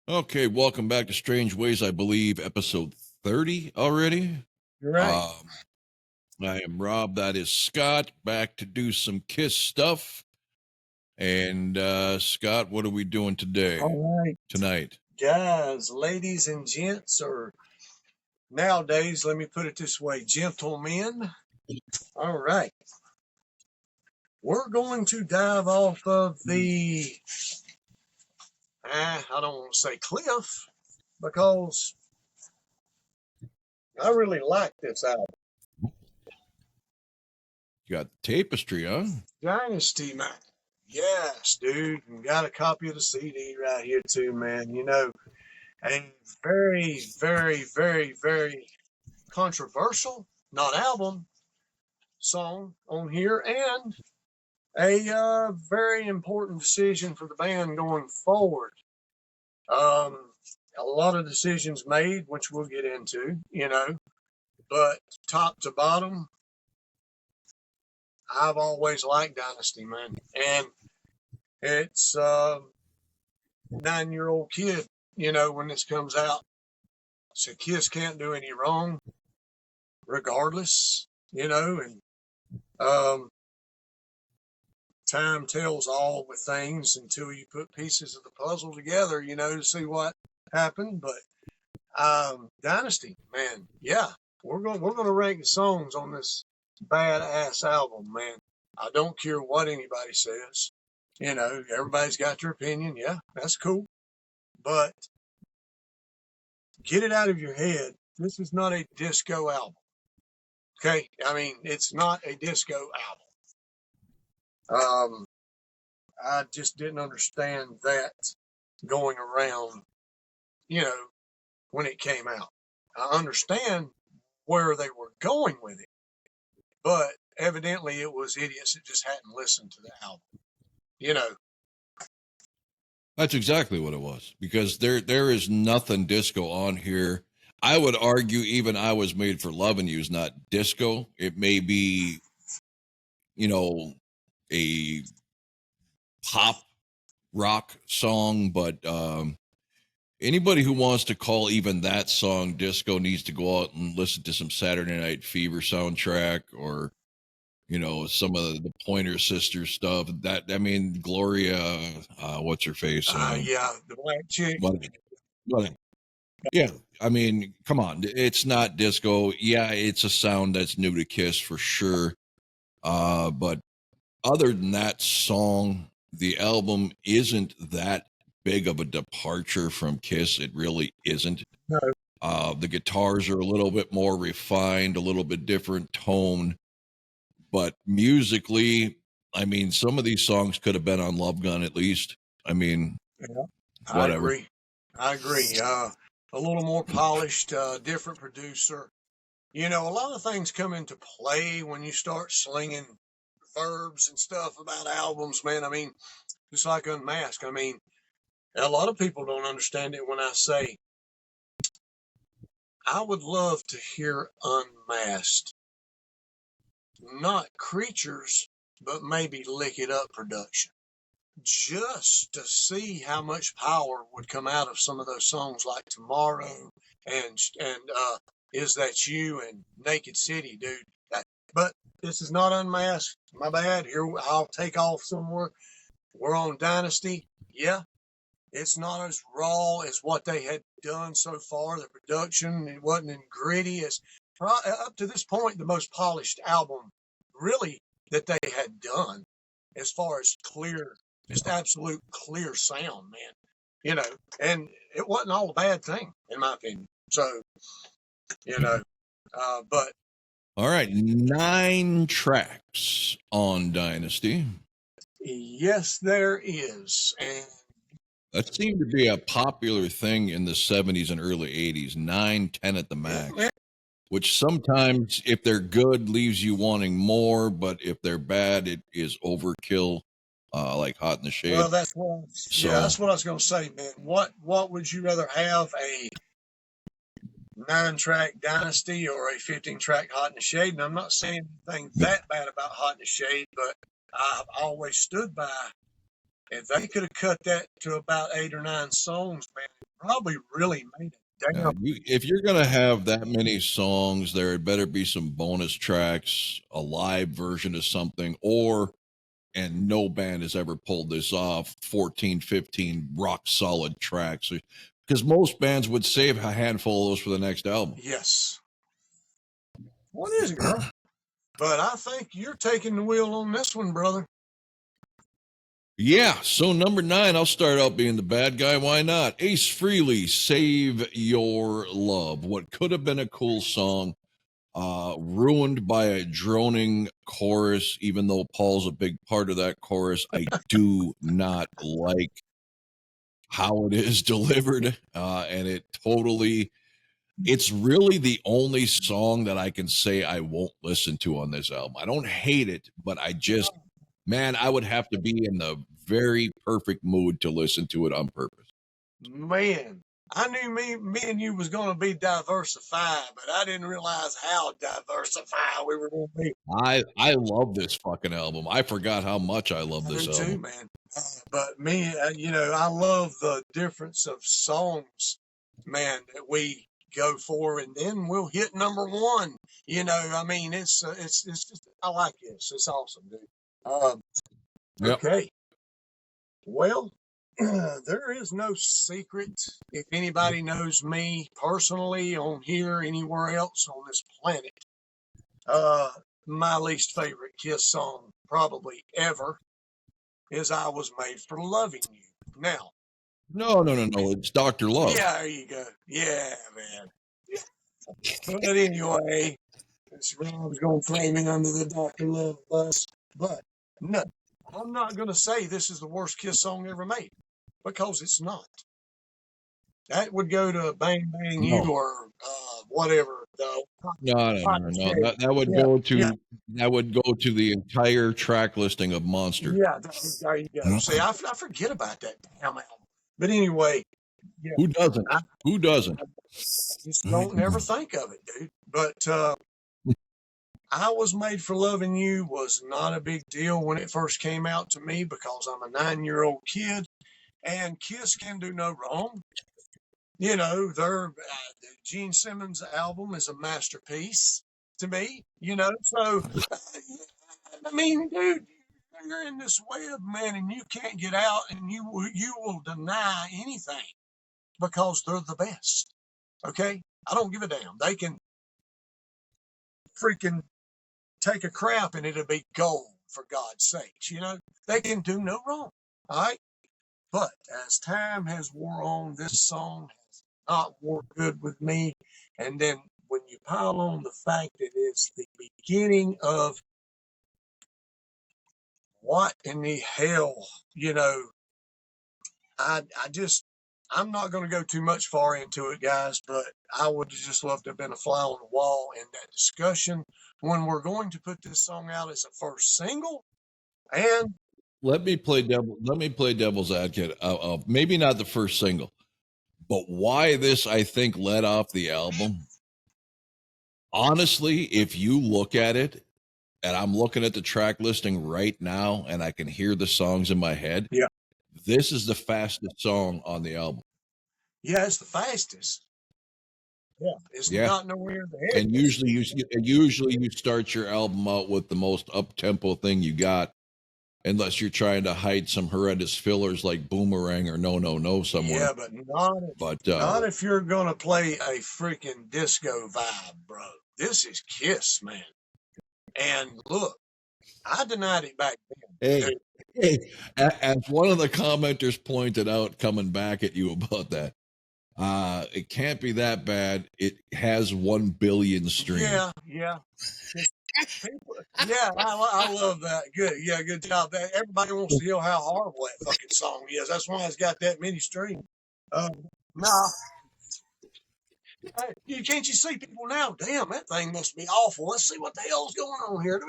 Okay, welcome back to Strange Ways, I believe, episode 30 already. You're right. I am Rob, that is Scott, back to do some Kiss stuff. And Scott, what are we doing today? All right. Tonight? Guys, ladies, and gents, or nowadays, let me put it this way, gentlemen. All right. We're going to dive off of the, I don't want to say cliff, because I really like this album. You got Tapestry, huh? Dynasty, man. Yes, dude. And got a copy of the CD right here, too, man. You know, a very, very, very, very controversial, not album, song on here, and a very important decision for the band going forward. A lot of decisions made, which we'll get into, but top to bottom, I've always liked Dynasty, man. And it's 9-year-old kid, when this comes out. So Kiss can't do any wrong, regardless, and time tells all with things until you put pieces of the puzzle together, to see what happened. But Dynasty, man, yeah, we're gonna rank the songs on this badass album, man. I don't care what anybody says. Everybody's got their opinion. Yeah, that's cool. But get it out of your head. This is not a disco album. Okay? I mean, it's not a disco album. I just didn't understand that going around, when it came out. I understand where they were going with it, but evidently it was idiots that just hadn't listened to the album. That's exactly what it was, because there is nothing disco on here. I would argue even I Was Made for Loving You is not disco. It may be, a pop rock song, but anybody who wants to call even that song disco needs to go out and listen to some Saturday Night Fever soundtrack, or some of the Pointer Sisters stuff. Gloria, what's her face? Yeah, the black chick. What? Yeah, come on, it's not disco. Yeah, it's a sound that's new to Kiss for sure. But other than that song, the album isn't that big of a departure from Kiss. It really isn't. No. The guitars are a little bit more refined, a little bit different tone, but musically, some of these songs could have been on Love Gun at least. Yeah, whatever. I agree. A little more polished, different producer. A lot of things come into play when you start slinging verbs and stuff about albums, man. Just like Unmasked. A lot of people don't understand it when I say, I would love to hear Unmasked. Not Creatures, but maybe Lick It Up production. Just to see how much power would come out of some of those songs like Tomorrow and Is That You and Naked City, dude. But this is not Unmasked. My bad. Here, I'll take off somewhere. We're on Dynasty. Yeah. It's not as raw as what they had done so far. The production, it wasn't as gritty as up to this point, the most polished album really that they had done as far as clear, just absolute clear sound, man. And it wasn't all a bad thing, in my opinion. So, but. All right, 9 tracks on Dynasty. Yes, there is. And that seemed to be a popular thing in the 70s and early 80s, 9, 10 at the max. Yeah. Which sometimes, if they're good, leaves you wanting more, but if they're bad, it is overkill, like Hot in the Shade. Well, that's what I was going to say, man. What would you rather have, a 9-track Dynasty or a 15-track Hot in the Shade? And I'm not saying anything that bad about Hot in the Shade, but I've always stood by, if they could have cut that to about 8 or 9 songs, man, probably really made a damn. If you're gonna have that many songs, there had better be some bonus tracks, a live version of something, or and no band has ever pulled this off 14, 15 rock solid tracks, because most bands would save a handful of those for the next album. Yes. What is it, girl? But I think you're taking the wheel on this one, brother. Yeah, so number 9, I'll start out being the bad guy. Why not? Ace Frehley, Save Your Love. What could have been a cool song, ruined by a droning chorus, even though Paul's a big part of that chorus. I do not like how it is delivered, and it's really the only song that I can say I won't listen to on this album. I don't hate it, but man, I would have to be in the very perfect mood to listen to it on purpose. Man, I knew me and you was going to be diversified, but I didn't realize how diversified we were going to be. I love this fucking album. I forgot how much I love this too, album. man. But me, I love the difference of songs, man, that we go for, and then we'll hit number one. I mean, it's just, I like this. It's awesome, dude. Yep. Okay. Well, there is no secret. If anybody knows me personally on here, anywhere else on this planet, my least favorite Kiss song probably ever is I Was Made for Loving You. Now, No. It's Dr. Love. yeah, there you go. Yeah, man. But anyway, Rob's going to throw me under the Dr. Love bus. But no, I'm not going to say this is the worst Kiss song ever made, because it's not. That would go to Bang Bang You or whatever. No. That would go to the entire track listing of Monster. Yeah, there you go. See, I forget about that damn album. But anyway, yeah. Who doesn't? Who doesn't? I just don't never think of it, dude. But I Was Made for Loving You was not a big deal when it first came out to me, because I'm a 9-year-old kid, and Kiss can do no wrong. Their Gene Simmons album is a masterpiece to me. So I mean, dude, you're in this web, man, and you can't get out, and you will deny anything because they're the best. Okay, I don't give a damn. They can freaking take a crap and it'll be gold, for God's sakes. They can do no wrong. All right. But as time has wore on, this song has not worn good with me. And then when you pile on the fact that it's the beginning of what in the hell, I'm not going to go too much far into it, guys, but I would just love to have been a fly on the wall in that discussion when we're going to put this song out as a first single. And let me play devil's advocate of maybe not the first single, but why this, I think, led off the album. Honestly, if you look at it, and I'm looking at the track listing right now, and I can hear the songs in my head. Yeah. This is the fastest song on the album. Yeah, it's the fastest. Yeah, it's not nowhere in the head. And usually you start your album out with the most up-tempo thing you got, unless you're trying to hide some horrendous fillers like Boomerang or No somewhere. Yeah, but not if you're going to play a freaking disco vibe, bro. This is Kiss, man. And look, I denied it back then. Hey, as one of the commenters pointed out, coming back at you about that, it can't be that bad. It has 1 billion streams. Yeah. Yeah, I love that. Good. Yeah, good job. Everybody wants to hear how horrible that fucking song is. That's why it's got that many streams. Nah. Hey, can't you see people now? Damn, that thing must be awful. Let's see what the hell's going on here.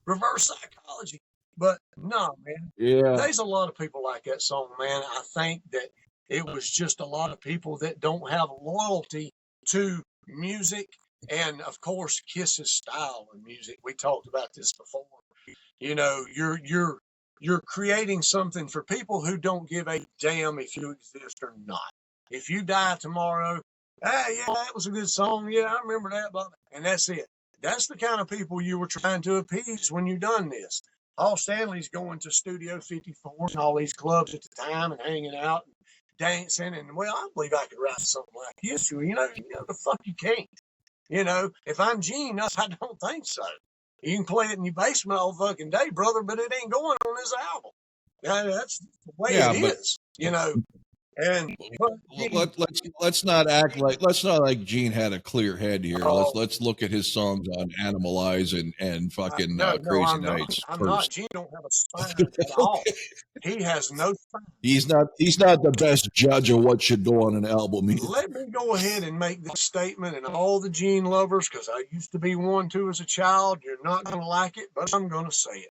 Reverse psychology. But no, man. Yeah. There's a lot of people like that song, man. I think that it was just a lot of people that don't have loyalty to music, and of course Kiss's style of music. We talked about this before. You're you're creating something for people who don't give a damn if you exist or not. If you die tomorrow, hey, yeah, that was a good song. Yeah, I remember that. Blah, and that's it. That's the kind of people you were trying to appease when you done this. Paul Stanley's going to Studio 54 and all these clubs at the time and hanging out and dancing. And, well, I believe I could write something like this. The fuck you can't. If I'm Gene, I don't think so. You can play it in your basement all fucking day, brother, but it ain't going on this album. That's the way Yeah, it but is, And but let's not act like Gene had a clear head here. oh, Let's look at his songs on Animalize and fucking no, Crazy I'm not. Nights I'm not. first. Gene don't have a spine at all. He has no spine. He's not the best judge of what should go on an album either. Let me go ahead and make this statement, and all the Gene lovers, because I used to be one too as a child. You're not going to like it, but I'm going to say it.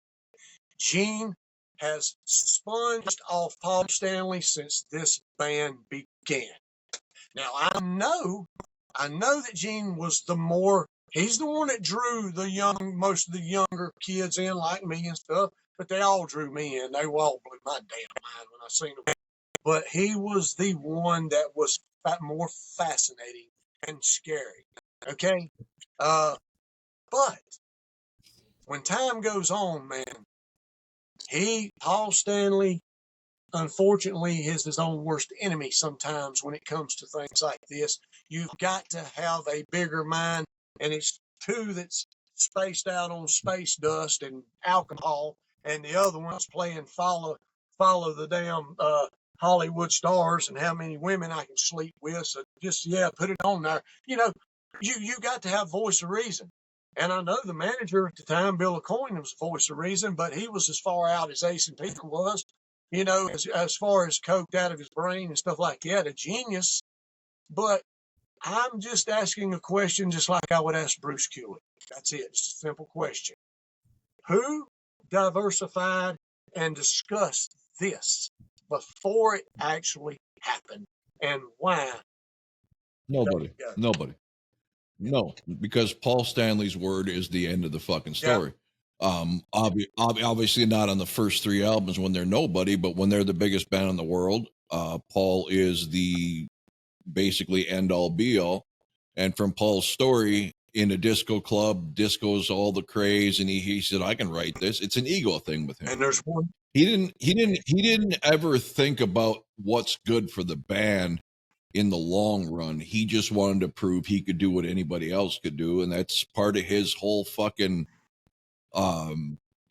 Gene has sponged off Paul Stanley since this band began. Now I know that Gene was he's the one that drew most of the younger kids in like me and stuff, but they all drew me in. They all blew my damn mind when I seen them. But he was the one that was more fascinating and scary. Okay? But when time goes on, man, Paul Stanley, unfortunately, is his own worst enemy sometimes when it comes to things like this. You've got to have a bigger mind, and it's two that's spaced out on space dust and alcohol, and the other one's playing follow the damn Hollywood stars and how many women I can sleep with. So just, put it on there. You got to have voice of reason. And I know the manager at the time, Bill O'Coin, was voice of reason, but he was as far out as Ace and Peter was, as far as coked out of his brain and stuff like that, a genius. But I'm just asking a question just like I would ask Bruce Kulick. That's it. Just a simple question. Who diversified and discussed this before it actually happened, and why? Nobody. No, because Paul Stanley's word is the end of the fucking story. Obviously not on the first three albums when they're nobody, but when they're the biggest band in the world, Paul is the basically end all be all. And from Paul's story in a disco club, disco's all the craze, and he said, I can write this. It's an ego thing with him. And there's one. He didn't ever think about what's good for the band in the long run. He just wanted to prove he could do what anybody else could do, and that's part of his whole fucking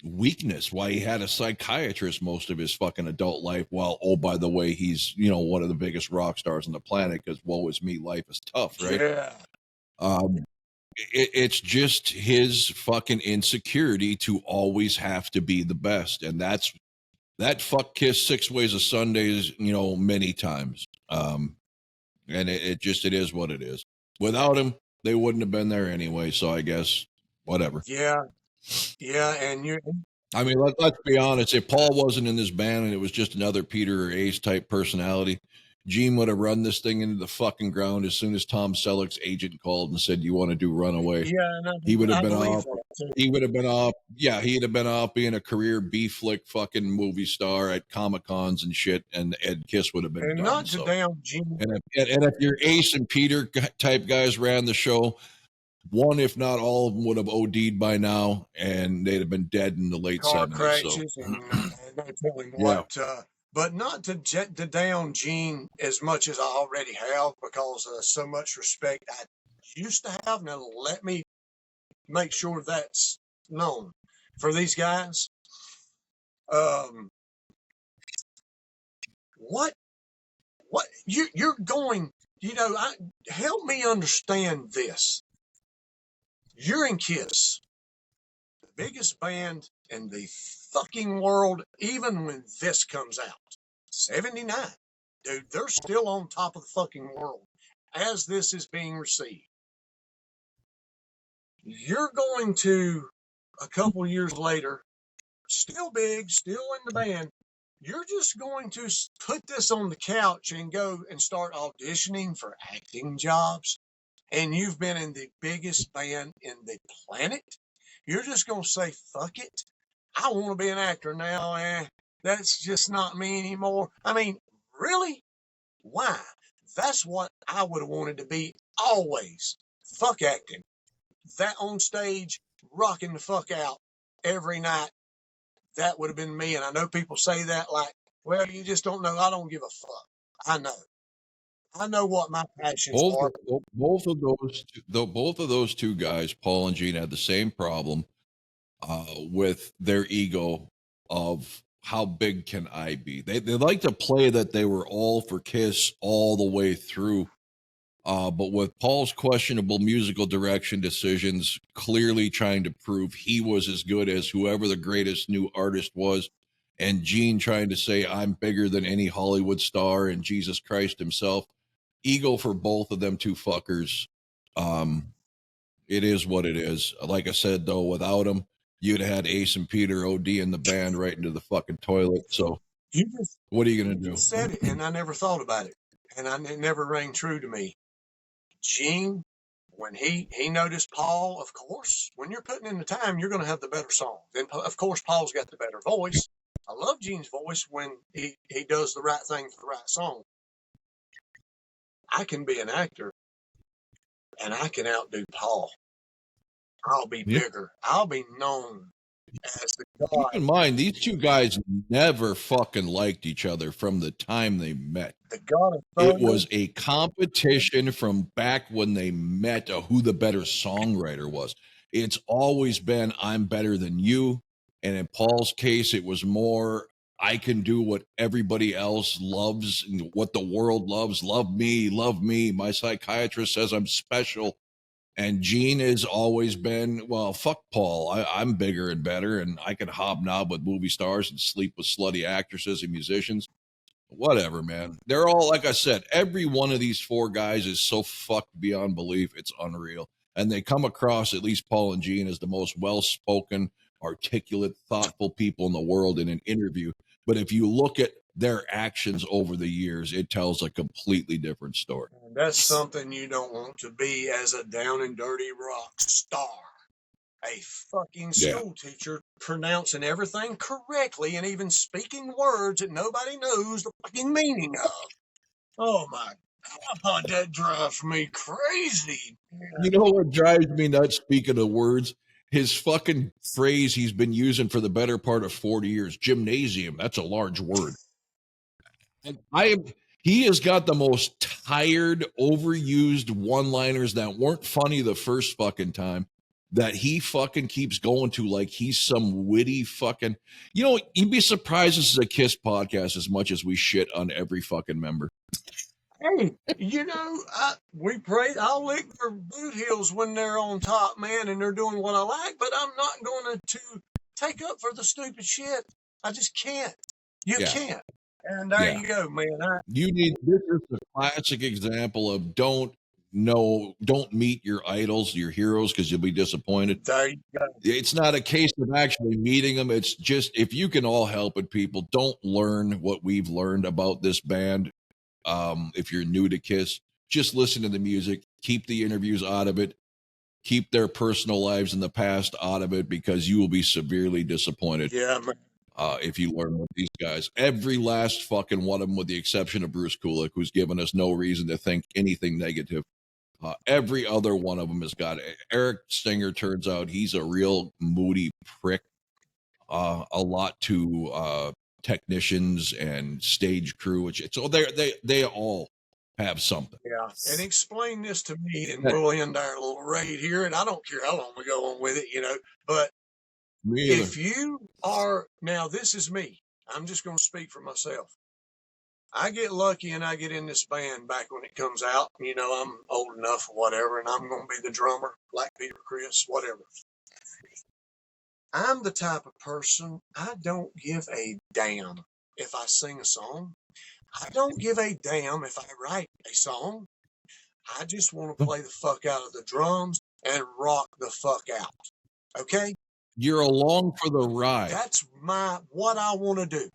weakness, why he had a psychiatrist most of his fucking adult life, while, oh, by the way, he's one of the biggest rock stars on the planet, because woe is me, life is tough, right? It's just his fucking insecurity to always have to be the best, and that fuck kiss 6 Ways of Sundays many times. And it is what it is. Without him, they wouldn't have been there anyway. So I guess whatever. Yeah. And I mean, let's be honest. If Paul wasn't in this band and it was just another Peter or Ace type personality, Gene would have run this thing into the fucking ground as soon as Tom Selleck's agent called and said, "You want to do Runaway?" Yeah, he would have been off. He would have been off. Yeah, he'd have been off being a career B flick fucking movie star at Comic Cons and shit, and Ed Kiss would have been and done. not to down Gene. And if your Ace and Peter type guys ran the show, one, if not all of them, would have OD'd by now, and they'd have been dead in the late Car 70s. crashes So. and no telling what. But not to down Gene as much as I already have, because of so much respect I used to have. Now let me make sure that's known for these guys. What you're going? Help me understand this. You're in Kiss, the biggest band in the fucking world, even when this comes out. 79. Dude, they're still on top of the fucking world as this is being received. You're going to, a couple years later, still big, still in the band, you're just going to put this on the couch and go and start auditioning for acting jobs. And you've been in the biggest band in the planet. You're just going to say, fuck it. I want to be an actor now. That's just not me anymore. I mean, really? Why? That's what I would have wanted to be always. Fuck acting. That on stage, rocking the fuck out every night. That would have been me. And I know people say that like, well, you just don't know. I don't give a fuck. I know. I know what my passions Both are. both of those two guys, Paul and Gene, had the same problem with their ego of how big can I be. They like to play that they were all for Kiss all the way through. But with Paul's questionable musical direction decisions, clearly trying to prove he was as good as whoever the greatest new artist was, and Gene trying to say, I'm bigger than any Hollywood star and Jesus Christ himself, ego for both of them two fuckers. Um, it is what it is. Like I said, though, without them, you'd have had Ace and Peter OD in the band right into the fucking toilet. So You just, what are you you going to do? just said it, and I never thought about it. And it never rang true to me. Gene, when he noticed Paul, of course, when you're putting in the time, you're going to have the better song. Then, of course, Paul's got the better voice. I love Gene's voice when he does the right thing for the right song. I can be an actor, and I can outdo Paul. I'll be Yeah. bigger. I'll be known as the Keep god, in mind, these two guys never fucking liked each other from the time they met. the god of It thunder. was a competition from back when they met of who the better songwriter was. It's always been, I'm better than you. And in Paul's case, it was more, I can do what everybody else loves and what the world loves. Love me. My psychiatrist says I'm special. And Gene has always been, well, fuck Paul. I'm bigger and better, and I can hobnob with movie stars and sleep with slutty actresses and musicians. Whatever, man. They're all, like I said, every one of these four guys is so fucked beyond belief. It's unreal. And they come across, at least Paul and Gene, as the most well spoken, articulate, thoughtful people in the world in an interview. But if you look at their actions over the years, it tells a completely different story. And that's something you don't want to be as a down and dirty rock star. A fucking Yeah. school teacher pronouncing everything correctly and even speaking words that nobody knows the fucking meaning of. Oh my God, that drives me crazy. You know what drives me nuts, speaking of words? His fucking phrase he's been using for the better part of 40 years, gymnasium. That's a large word. And he has got the most tired, overused one-liners that weren't funny the first fucking time that he fucking keeps going to like he's some witty fucking, you'd be surprised this is a Kiss podcast as much as we shit on every fucking member. Hey, we pray. I'll lick their boot heels when they're on top, man, and they're doing what I like, but I'm not going to take up for the stupid shit. I just can't. You can't. And there you go, man. This is a classic example of don't meet your idols, your heroes, because you'll be disappointed. There you go. It's not a case of actually meeting them. It's just, if you can all help it, people, don't learn what we've learned about this band. If you're new to Kiss, just listen to the music, keep the interviews out of it, keep their personal lives in the past out of it, because you will be severely disappointed. Yeah, man. If you learn with these guys, every last fucking one of them, with the exception of Bruce Kulick, who's given us no reason to think anything negative. Every other one of them has got it. Eric Stinger, turns out he's a real moody prick. A lot to technicians and stage crew, so they all have something. Yeah, and explain this to me, and we'll end our little raid here. And I don't care how long we go on with it, but if you are, now this is me, I'm just going to speak for myself. I get lucky and I get in this band back when it comes out. I'm old enough or whatever, and I'm going to be the drummer, like Peter Chris, whatever. I'm the type of person, I don't give a damn if I sing a song. I don't give a damn if I write a song. I just want to play the fuck out of the drums and rock the fuck out. Okay? You're along for the ride. That's what I want to do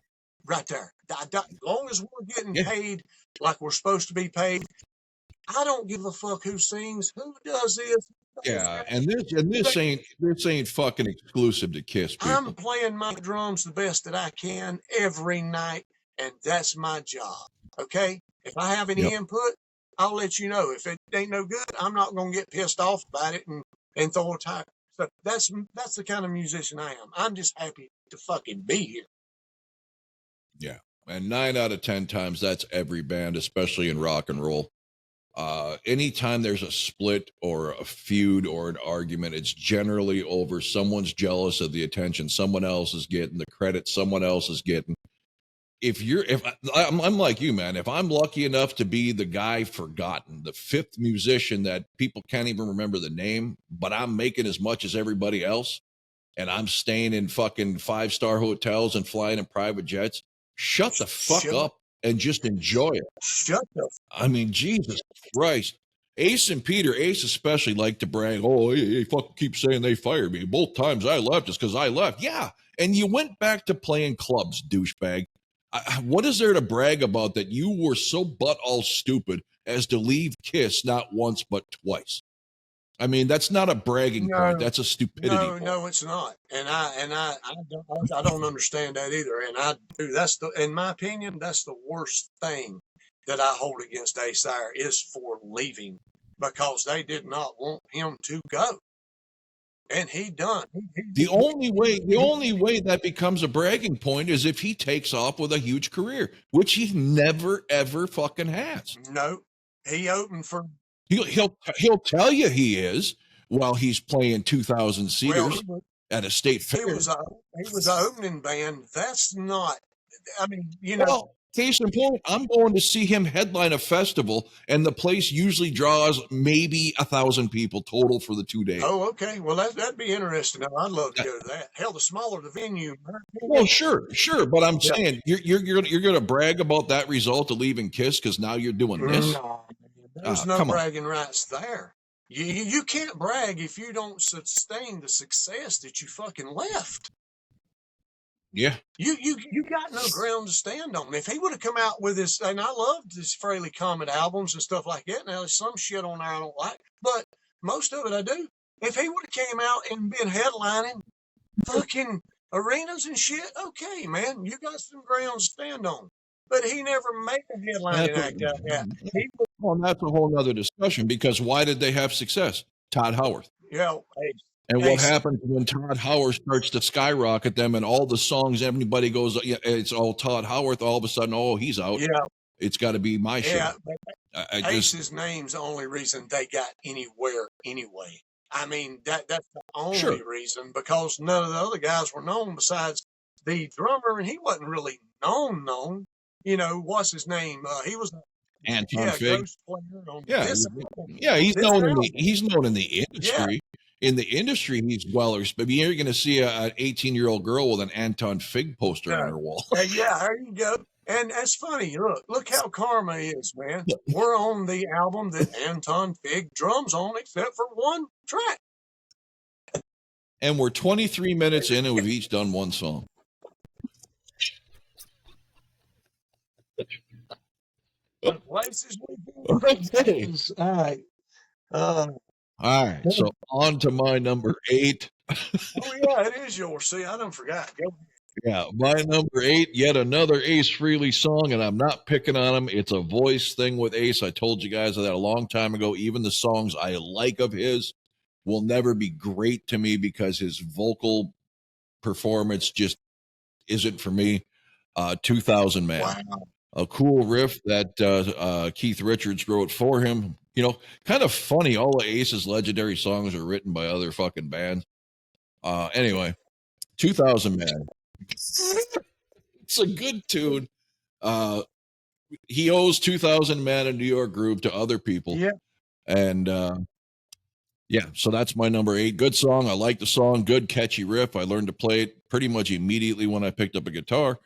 right there. As long as we're getting paid like we're supposed to be paid, I don't give a fuck who sings, who does this, who does Yeah, that. and this ain't fucking exclusive to Kiss, I'm people. playing my drums the best that I can every night, and that's my job. Okay? If I have any Yep. input, I'll let you know. If it ain't no good, I'm not gonna get pissed off about it and throw a tire. So that's the kind of musician I am. I'm just happy to fucking be here. Yeah. And 9 out of 10 times that's every band, especially in rock and roll. Anytime there's a split or a feud or an argument, it's generally over someone's jealous of the attention someone else is getting, the credit someone else is getting. I'm like you, man, if I'm lucky enough to be the guy forgotten, the fifth musician that people can't even remember the name, but I'm making as much as everybody else, and I'm staying in fucking 5-star hotels and flying in private jets, shut the fuck Shut, up and just enjoy it. shut the I mean, Jesus Christ. Ace and Peter, Ace especially, like to brag, oh, hey, fucking keep saying they fired me. Both times I left is because I left. Yeah. And you went back to playing clubs, douchebag. What is there to brag about that you were so butt all stupid as to leave Kiss not once but twice? I mean, that's not a bragging point. no. That's a stupidity point. No, it's not, and I don't understand that either. And I do. That's the, in my opinion, that's the worst thing that I hold against Ace Air is for leaving because they did not want him to go, and he done. The only way that becomes a bragging point is if he takes off with a huge career, which he never ever fucking has. No, he opened for He'll tell you he is while he's playing 2,000 well, seaters at a state fair. he was an opening band. That's not. I mean, you know. Well, case in point, I'm going to see him headline a festival, and the place usually draws maybe 1,000 people total for the 2 days. Oh, okay. Well, that'd be interesting. I'd love to go to that. Hell, the smaller the venue. Well, sure, but I'm Yeah. saying you're going to brag about that result of leaving Kiss because now you're doing this. No, there's no Come on. bragging rights there. You can't brag if you don't sustain the success that you fucking left. Yeah. You got no ground to stand on. If he would have come out with this, and I loved his Fairly Common albums and stuff like that. Now there's some shit on there I don't like, but most of it I do. If he would have came out and been headlining fucking arenas and shit, okay, man, you got some ground to stand on. But he never made a headlining act out of that. Well, that's a whole nother discussion because why did they have success? Todd Howard. Yeah, and what happens when Todd Howard starts to skyrocket them and all the songs, everybody goes, yeah, it's all Todd Howard. All of a sudden, oh, he's out. Yeah. It's got to be my show. Ace's name's the only reason they got anywhere anyway. I mean, that's the only reason because none of the other guys were known besides the drummer, and he wasn't really known. You know, what's his name? He was Anton Fig. ghost player on this album. He's known in the industry. Yeah. In the industry, he's well respected. You're going to see an 18-year-old girl with an Anton Fig poster on her wall. Yeah, there you go. And that's funny. Look how karma is, man. We're on the album that Anton Fig drums on, except for one track. And we're 23 minutes in, and we've each done one song. The places we've been. Okay. All right. All right, so on to my number 8. Oh, yeah, it is yours. See, I don't forgot. Go. Yeah, my number 8, yet another Ace Frehley song, and I'm not picking on him. It's a voice thing with Ace. I told you guys that a long time ago. Even the songs I like of his will never be great to me because his vocal performance just isn't for me. 2000 Man. Wow. A cool riff that Keith Richards wrote for him. You know, kind of funny. All of Ace's legendary songs are written by other fucking bands. Anyway, 2000 Man. It's a good tune. He owes 2000 Man a New York Groove to other people. Yeah. And yeah, so that's my number 8. Good song. I like the song. Good, catchy riff. I learned to play it pretty much immediately when I picked up a guitar.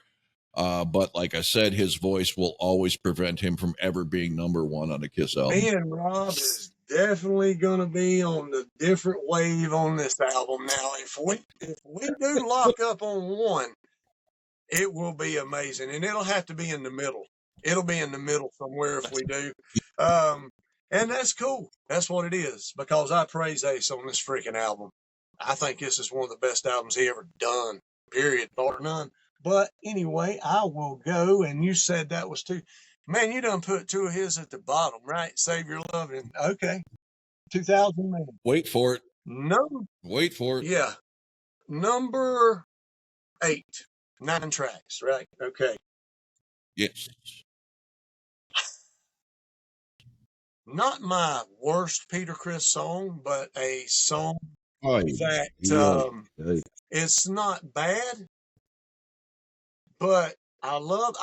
But like I said, his voice will always prevent him from ever being number 1 on a Kiss album. Me and Rob is definitely going to be on the different wave on this album. Now, if we do lock up on one, it will be amazing. And it'll have to be in the middle. It'll be in the middle somewhere if we do. And that's cool. That's what it is, because I praise Ace on this freaking album. I think this is one of the best albums he ever done, period, bar none. But anyway, I will go. And you said that was two. Man, you done put two of his at the bottom, right? Save Your Love. And okay, 2000 man. Wait for it. No, Wait for it. yeah. Number 8, 9 tracks, right? Okay. Yes. Not my worst Peter Chris song, but a song Oh, that yeah. it's not bad, but I love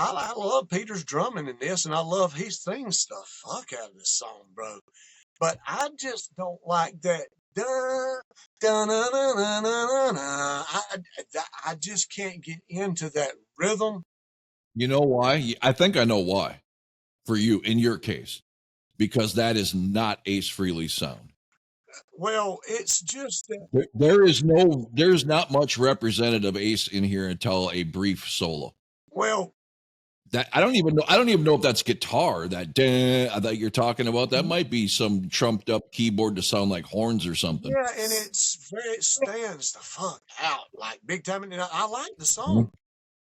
Peter's drumming in this, and I love he sings the fuck out of this song, bro. But I just don't like that. Da, da, na, na, na, na, na. I just can't get into that rhythm. You know why? I think I know why. For you, in your case, because that is not Ace Frehley's sound. Well, it's just that. There's not much representative Ace in here until a brief solo. Well, that I don't even know if that's guitar that you're talking about. That might be some trumped up keyboard to sound like horns or something. Yeah, and it stands the fuck out like big time. And I like the song.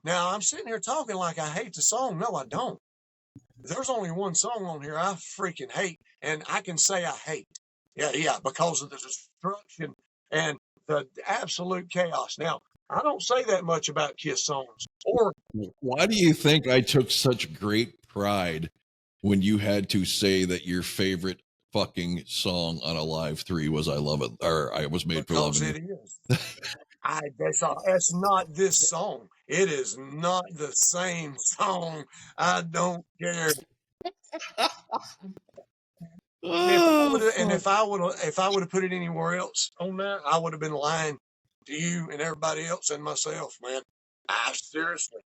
Now I'm sitting here talking like I hate the song. No, I don't. There's only one song on here I freaking hate, and I can say I hate. Yeah, because of the destruction and the absolute chaos. Now, I don't say that much about Kiss songs. Or why do you think I took such great pride when you had to say that your favorite fucking song on Alive 3 was I Love It, or I Was Made for Loving You? It is. That's not this song. It is not the same song. I don't care. If I would have put it anywhere else on there, I would have been lying to you and everybody else and myself, man. I seriously.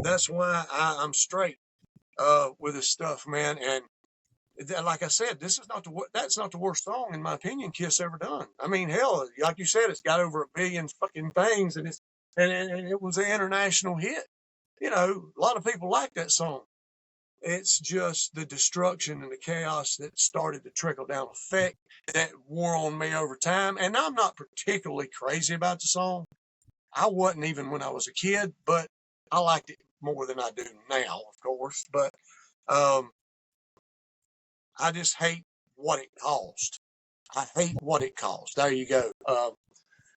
That's why I'm straight with this stuff, man. And like I said, that's not the worst song in my opinion Kiss ever done. I mean, hell, like you said, it's got over 1 billion fucking things, and it was an international hit. You know, a lot of people like that song. It's just the destruction and the chaos that started to trickle down effect that wore on me over time. And I'm not particularly crazy about the song. I wasn't even when I was a kid, but I liked it more than I do now, of course. But I just hate what it caused. I hate what it caused. There you go.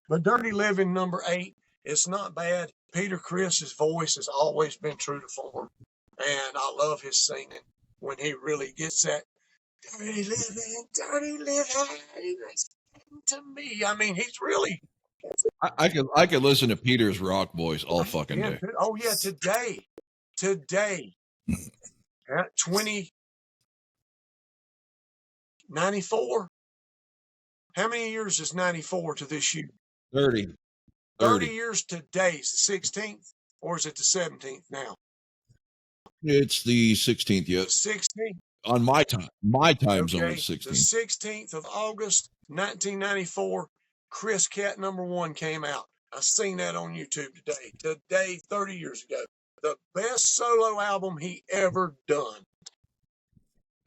But Dirty Living, number 8, it's not bad. Peter Chris's voice has always been true to form. And I love his singing when he really gets that dirty living to me. I mean, he's really. I could listen to Peter's rock voice all fucking day. Oh yeah, today, at 2094. How many years is 94 to this year? 30. 30 years today. Is the 16th, or is it the 17th now? It's the 16th, yes. 16th. On my time. My time zone is 16th. The 16th of August, 1994, Chris Cat number 1 came out. I seen that on YouTube today. Today, 30 years ago. The best solo album he ever done.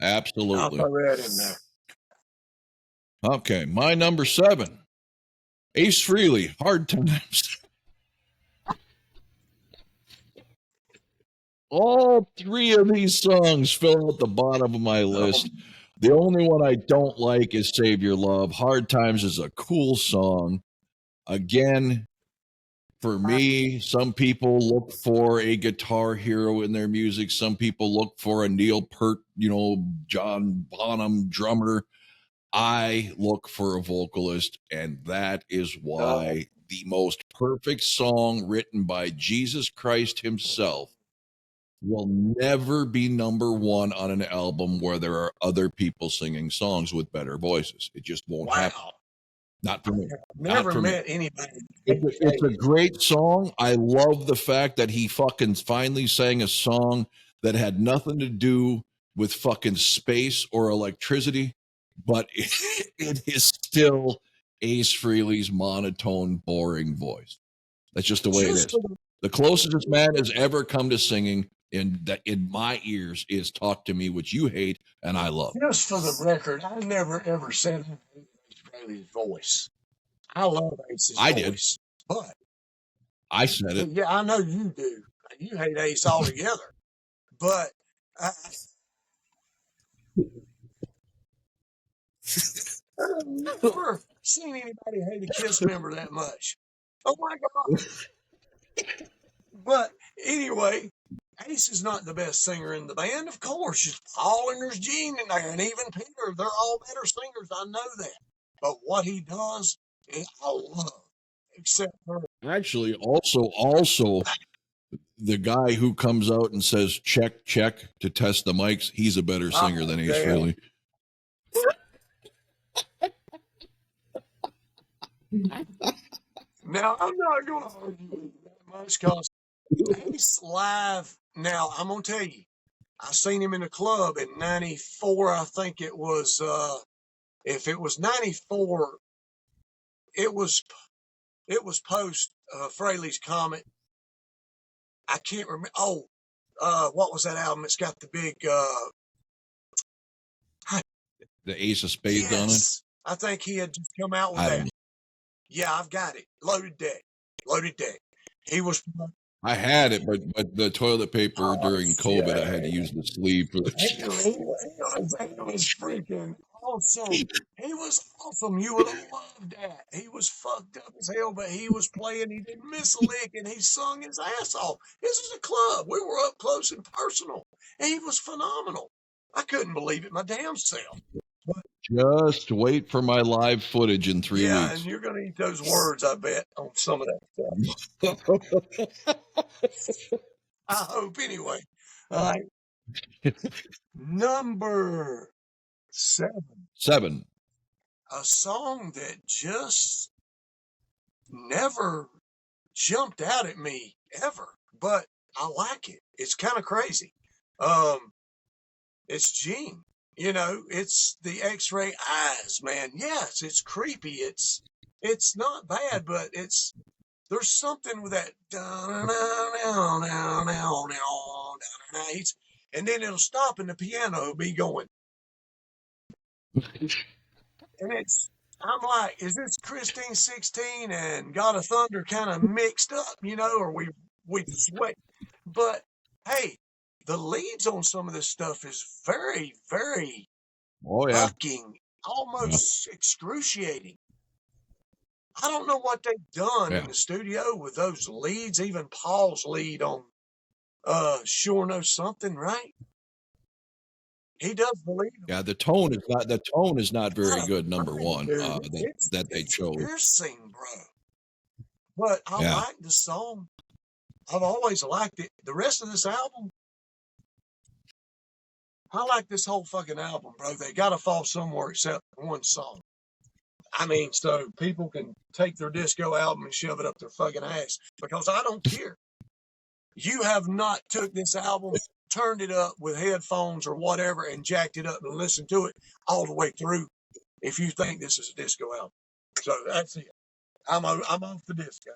Absolutely. I'll throw that in there. Okay, my number 7. Ace Frehley, Hard Times. All 3 of these songs fill out the bottom of my list. The only one I don't like is Save Your Love. Hard Times is a cool song. Again, for me, some people look for a guitar hero in their music. Some people look for a Neil Peart, John Bonham drummer. I look for a vocalist, and that is why the most perfect song written by Jesus Christ himself will never be number 1 on an album where there are other people singing songs with better voices. It just won't happen. Not for me. Never met anybody. It's a great song. I love the fact that he fucking finally sang a song that had nothing to do with fucking space or electricity, but it is still Ace Frehley's monotone, boring voice. That's just the way it is. The closest this man has ever come to singing and that in my ears is Talk to Me, which you hate and I love. Just for the record, I never ever said I hated Ace Frehley's voice. I love Ace's I did. voice, but I said it. yeah, I know you do. You hate Ace altogether, but I've never seen anybody hate a Kiss member that much. Oh my God! But anyway, Ace is not the best singer in the band, of course. It's Paul and there's Gene in there, and even Peter. They're all better singers. I know that. But what he does, I love. Except for Actually, also the guy who comes out and says check to test the mics, he's a better singer than Ace Frehley. Now, I'm not going to argue that much because Ace live. Now, I'm going to tell you, I seen him in a club in 94. I think it was, if it was 94, it was post Frehley's Comet. I can't remember. Oh, what was that album? It's got the big, the Ace of Spades on it. I think he had just come out with that. Yeah, I've got it. Loaded Deck. He was. I had it, but the toilet paper during COVID, I had to use the sleeve for the. He was freaking awesome. He was awesome. You would have loved that. He was fucked up as hell, but he was playing. He didn't miss a lick, and he sung his ass off. This is a club. We were up close and personal, and he was phenomenal. I couldn't believe it my damn self. Just wait for my live footage in 3 weeks. Yeah, and you're going to eat those words, I bet, on some of that stuff. I hope, anyway. All right. Number 7. A song that just never jumped out at me, ever. But I like it. It's kind of crazy. It's Gene. You know, it's the X-ray eyes, man. Yes, it's creepy. It's not bad, but there's something with that. And then it'll stop and the piano will be going. And I'm like, is this Christine 16 and God of Thunder kind of mixed up, you know, or we sweat? But hey, the leads on some of this stuff is very, very fucking, almost excruciating. I don't know what they've done in the studio with those leads, even Paul's lead on Sure Knows Something, right? He does believe. Yeah, the tone is not very good, number one, that they chose. Piercing, bro. But I like the song. I've always liked it. The rest of this album, I like this whole fucking album, bro. They gotta fall somewhere except one song. I mean, so people can take their disco album and shove it up their fucking ass because I don't care. You have not took this album, turned it up with headphones or whatever, and jacked it up and listened to it all the way through. If you think this is a disco album, so that's it. I'm off the disco.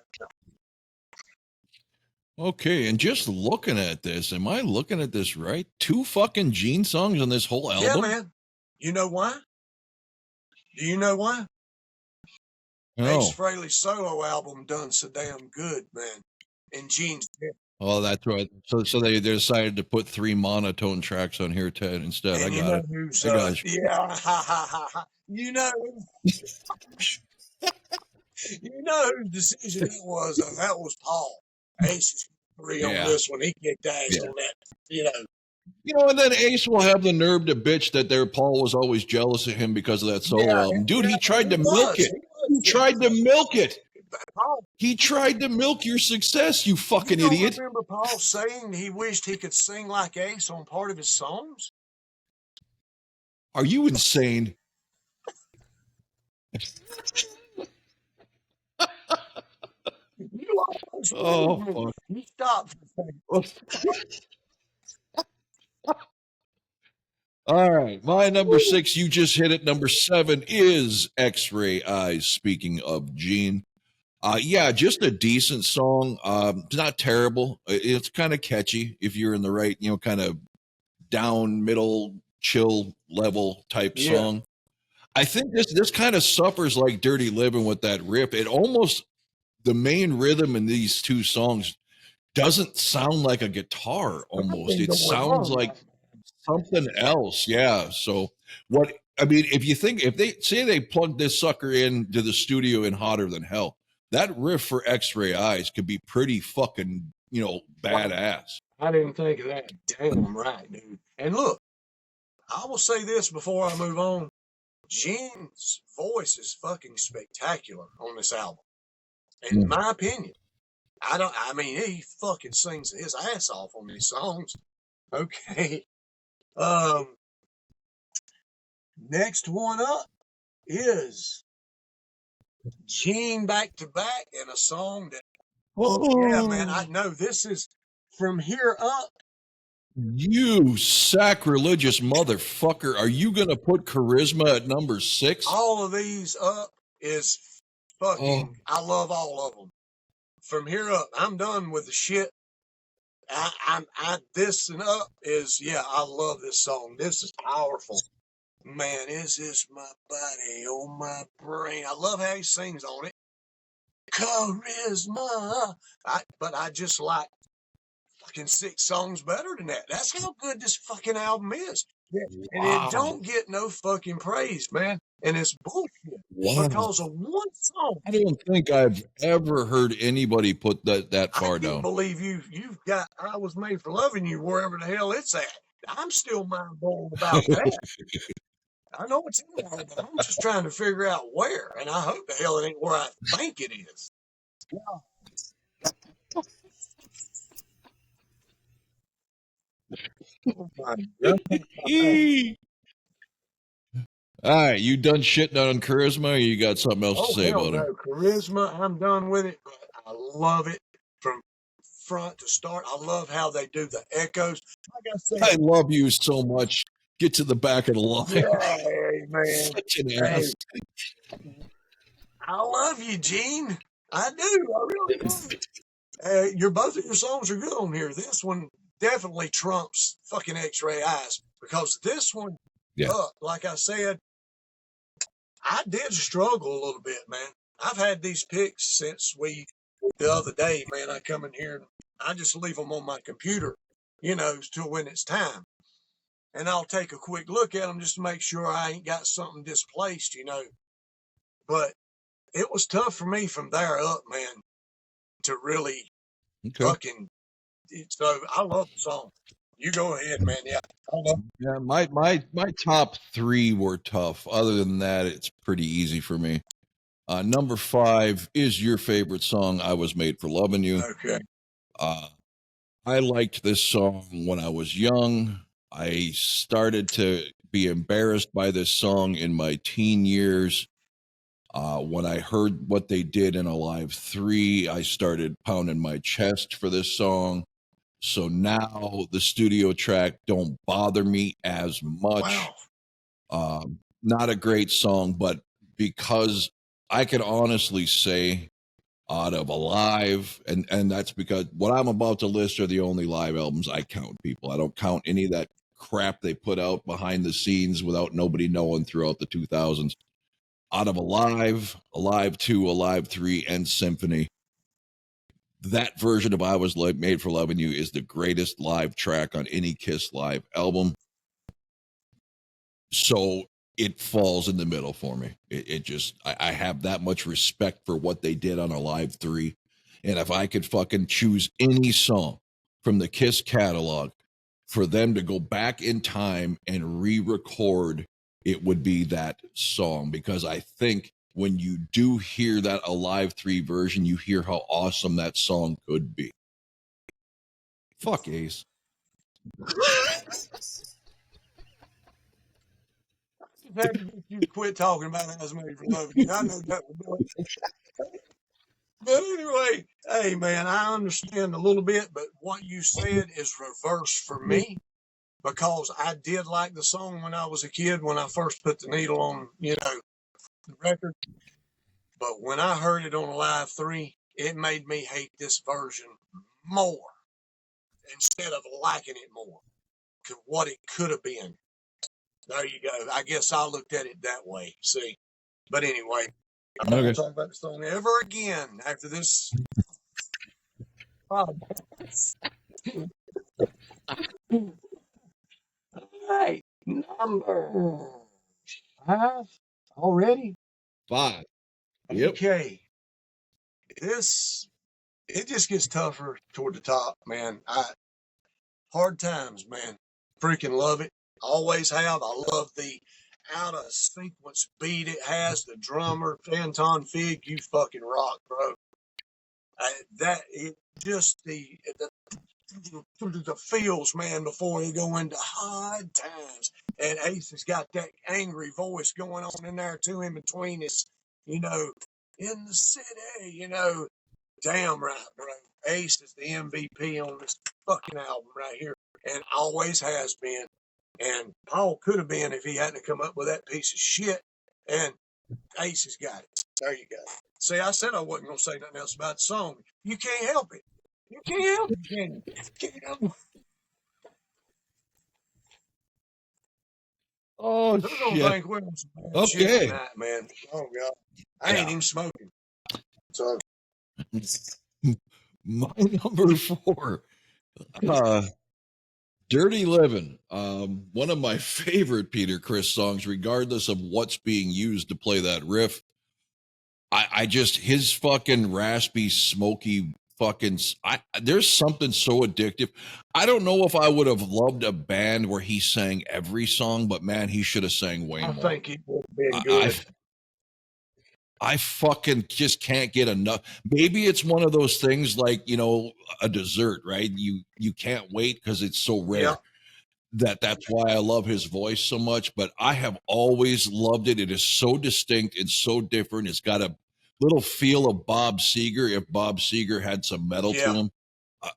Okay, and just looking at this, am I looking at this right? 2 fucking Gene songs on this whole album? Yeah, man. You know why? Do you know why? No. Ace Frehley's solo album done so damn good, man. And Gene's dead. Oh, that's right. So they decided to put 3 monotone tracks on here, Ted, instead. And I got it. Yeah, you know. You know whose decision it was. That was Paul. Ace's 3 on this one. He kicked ass on that, you know. You know, and then Ace will have the nerve to bitch that Paul was always jealous of him because of that solo album. Dude, he tried to milk it. He tried to milk it. He tried to milk your success, you fucking idiot. Remember Paul saying he wished he could sing like Ace on part of his songs? Are you insane? Fuck. You stop for a second. All right, my number 6, you just hit it. Number 7 is X-Ray Eyes. Speaking of Gene, Yeah, just a decent song. It's not terrible. It's kind of catchy if you're in the right, kind of down, middle, chill level type Yeah. song. I think this kind of suffers like Dirty Living with that riff. It almost the main rhythm in these two songs doesn't sound like a guitar almost. Something It going sounds on like right something else. Yeah. So what I mean, if they say they plugged this sucker into the studio in Hotter Than Hell, that riff for X-Ray Eyes could be pretty fucking, now. badass. I didn't think of that. Damn right, dude. And look, I will say this before I move on. Gene's voice is fucking spectacular on this album. In Mm. my opinion. I mean, he fucking sings his ass off on these songs. Okay. Um, Next one up is Gene back to back in a song that, yeah, man, I Oh, know this is From Here Up. you sacrilegious motherfucker. Are you going to put Charisma at number 6? All of these up is Oh, fucking, I love all of them. From Here Up, I'm done with the shit. This and up is, yeah, I love this song. This is powerful. Man, is this my body on my brain? I love how he sings on it. Charisma. But I just like fucking 6 songs better than that. That's how good this fucking album is. Yeah. And it wow. don't get no fucking praise, man. And it's bullshit Wow. because of one song. I don't think I've ever heard anybody put that I far can't down. believe you've got I Was Made for Loving You wherever the hell it's at. I'm still mind blown about that. I know it's in there, but I'm just trying to figure out where. And I hope the hell it ain't where I think it is. Oh my God. All right, you done shitting on Charisma, or you got something else to Oh say hell about him? no. Charisma, I'm done with it, but I love it from front to start. I love how they do the echoes. Like I I said, love you so much. Get to the back of the line. yeah, hey, man. Such an Hey, ass. I love you, Gene. I do. I really do. Both of your songs are good on here. This one definitely trumps fucking X-Ray Eyes because this one, Yeah. like I said, I did struggle a little bit, man. I've had these picks since the other day, man. I come in here and I just leave them on my computer, till when it's time. And I'll take a quick look at them just to make sure I ain't got something displaced. But it was tough for me from there up, man, to really Okay. fucking. So I love the song. You go ahead, man. Yeah, I love. Yeah, my top 3 were tough. Other than that, it's pretty easy for me. Number 5 is your favorite song, "I Was Made for Loving You." Okay. Uh, I liked this song when I was young. I started to be embarrassed by this song in my teen years. When I heard what they did in Alive 3, I started pounding my chest for this song. So now the studio track don't bother me as much. Wow. Not a great song, but because I can honestly say out of Alive, and that's because what I'm about to list are the only live albums I count, people. I don't count any of that crap they put out behind the scenes without nobody knowing throughout the 2000s. Out of Alive, Alive 2, Alive 3, and Symphony, that version of I Was Made for Loving You is the greatest live track on any Kiss live album. So it falls in the middle for me. It just, I have that much respect for what they did on Alive 3. And if I could fucking choose any song from the Kiss catalog for them to go back in time and re-record, it would be that song, because I think when you do hear that Alive 3 version, you hear how awesome that song could be. Fuck Ace. Just had to get you to quit talking about I Was Made for Loving You. I know that would do it. But anyway, hey man, I understand a little bit, but what you said is reverse for me because I did like the song when I was a kid when I first put the needle on, the record. But when I heard it on Live 3, it made me hate this version more instead of liking it more to what it could have been. There you go. I guess I looked at it that way. See? But anyway, I'm not going to talk about the song ever again after this podcast. All right. Number 5 already? 5. Yep. Okay. It just gets tougher toward the top, man. Hard times, man. Freaking love it. Always have. I love the out of sequence beat it has. The drummer, Anton Fig, you fucking rock, bro. The feels, man, before you go into hard times. And Ace has got that angry voice going on in there too, in between his, in the city, damn right, bro. Ace is the MVP on this fucking album right here, and always has been. And Paul could have been if he hadn't come up with that piece of shit. And Ace has got it. There you go. See, I said I wasn't going to say nothing else about the song. You can't help it. You can't help it, can you? Can't help it. Oh, Who's going to shit. think we're some bad shit tonight, man? Oh, God. I ain't even smoking. So, my number 4, Dirty Livin'. One of my favorite Peter Criss songs, regardless of what's being used to play that riff. I just, his fucking raspy, smoky fucking, there's something so addictive. I don't know if I would have loved a band where he sang every song, but man, he should have sang way more. I think he would have been good. I fucking just can't get enough. Maybe it's one of those things like, a dessert, right? You can't wait because it's so rare. Yeah. That's why I love his voice so much, but I have always loved it. It is so distinct and so different. It's got a little feel of Bob Seger if Bob Seger had some metal to him.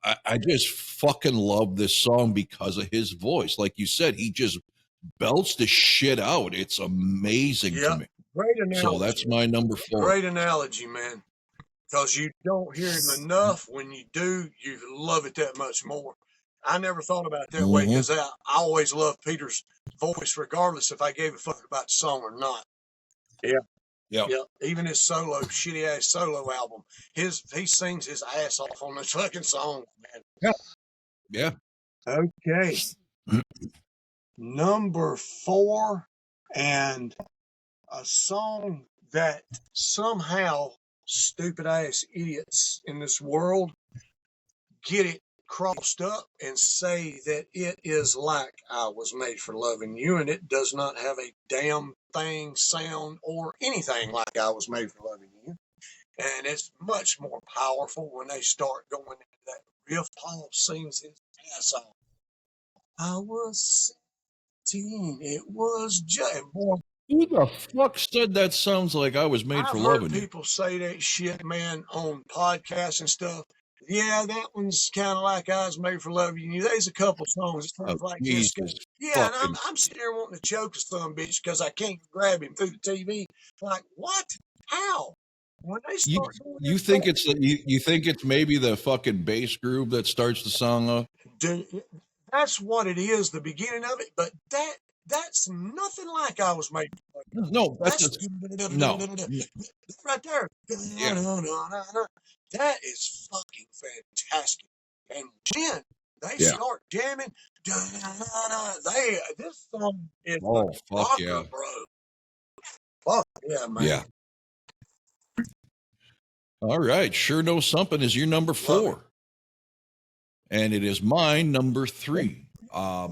I just fucking love this song because of his voice. Like you said, he just belts the shit out. It's amazing to me. Great analogy. So that's my number 4. Great analogy, man. Because you don't hear him enough. When you do, you love it that much more. I never thought about it that way because I always loved Peter's voice, regardless if I gave a fuck about the song or not. Yeah. Even his shitty ass solo album, he sings his ass off on this fucking song, man. Yeah. Okay. Number 4, and a song that somehow stupid ass idiots in this world get it crossed up and say that it is like I Was Made for Loving You, and it does not have a damn thing, sound, or anything like I Was Made for Loving You. And it's much more powerful when they start going into that riff. Paul sings his ass off. I was 16. It was just boy. Who the fuck said that sounds like I Was Made for Loving You? I've heard people say that shit, man, on podcasts and stuff. Yeah, that one's kind of like I Was Made for Loving You. There's a couple songs that sounds like this. Yeah, and I'm sitting there wanting to choke a son bitch because I can't grab him through the TV. Like, what? How? When they start you think it's maybe the fucking bass groove that starts the song off? Dude, that's what it is, the beginning of it, but that's nothing like I Was Made for Loving You. No, that's no. Right there. Yeah. That is fucking fantastic. And then they start jamming. This song is rocker, bro. Fuck yeah, man. Yeah. All right. Sure Know Something is your number 4. And it is mine number 3.